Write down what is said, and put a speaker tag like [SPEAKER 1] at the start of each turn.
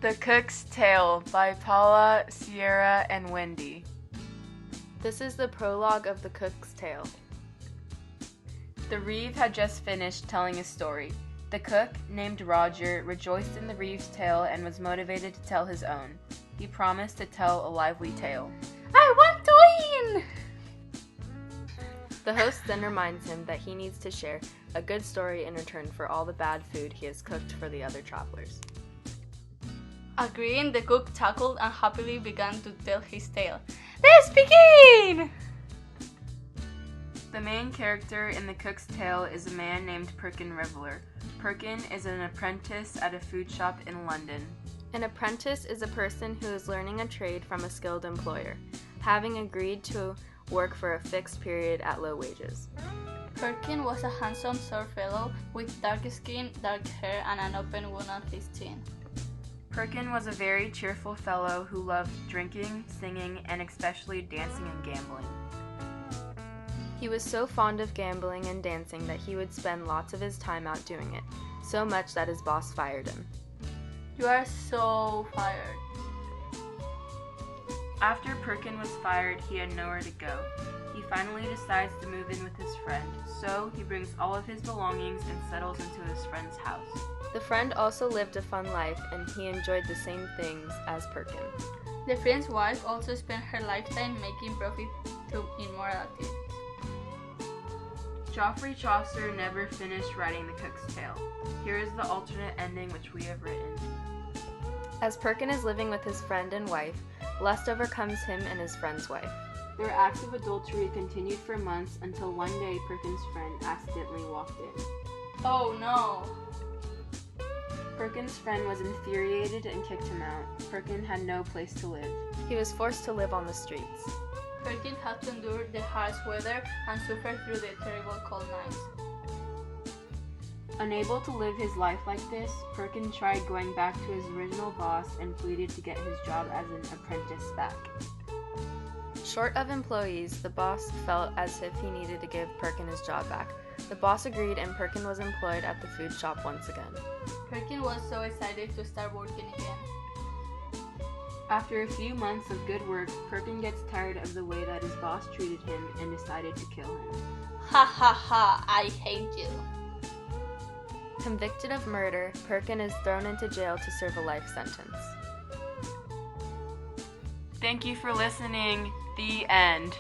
[SPEAKER 1] The Cook's Tale by Paula, Sierra, and Wendy.
[SPEAKER 2] This is the prologue of The Cook's Tale.
[SPEAKER 1] The Reeve had just finished telling his story. The cook, named Roger, rejoiced in the Reeve's tale and was motivated to tell his own. He promised to tell a lively tale.
[SPEAKER 3] I want to win!
[SPEAKER 2] The host then reminds him that he needs to share a good story in return for all the bad food he has cooked for the other travelers.
[SPEAKER 3] Agreeing, the cook chuckled and happily began to tell his tale. Let's begin!
[SPEAKER 1] The main character in The Cook's Tale is a man named Perkin Reveler. Perkin is an apprentice at a food shop in London.
[SPEAKER 2] An apprentice is a person who is learning a trade from a skilled employer, having agreed to work for a fixed period at low wages.
[SPEAKER 3] Perkin was a handsome short fellow with dark skin, dark hair, and an open wound on his chin.
[SPEAKER 1] Perkin was a very cheerful fellow who loved drinking, singing, and especially dancing and gambling.
[SPEAKER 2] He was so fond of gambling and dancing that he would spend lots of his time out doing it, so much that his boss fired him.
[SPEAKER 3] You are so fired.
[SPEAKER 1] After Perkin was fired, he had nowhere to go. He finally decides to move in with his friend, so he brings all of his belongings and settles into his friend's house.
[SPEAKER 2] The friend also lived a fun life, and he enjoyed the same things as Perkin.
[SPEAKER 3] The friend's wife also spent her lifetime making profit through immoral activities.
[SPEAKER 1] Geoffrey Chaucer never finished writing The Cook's Tale. Here is the alternate ending which we have written.
[SPEAKER 2] As Perkin is living with his friend and wife, lust overcomes him and his friend's wife.
[SPEAKER 1] Their acts of adultery continued for months until one day Perkin's friend accidentally walked in.
[SPEAKER 3] Oh no!
[SPEAKER 1] Perkin's friend was infuriated and kicked him out. Perkin had no place to live.
[SPEAKER 2] He was forced to live on the streets.
[SPEAKER 3] Perkin had to endure the harsh weather and suffer through the terrible cold nights.
[SPEAKER 1] Unable to live his life like this, Perkin tried going back to his original boss and pleaded to get his job as an apprentice back.
[SPEAKER 2] Short of employees, the boss felt as if he needed to give Perkin his job back. The boss agreed and Perkin was employed at the food shop once again.
[SPEAKER 3] Perkin was so excited to start working again.
[SPEAKER 1] After a few months of good work, Perkin gets tired of the way that his boss treated him and decided to kill him.
[SPEAKER 3] Ha ha ha, I hate you.
[SPEAKER 2] Convicted of murder, Perkin is thrown into jail to serve a life sentence.
[SPEAKER 1] Thank you for listening. The end.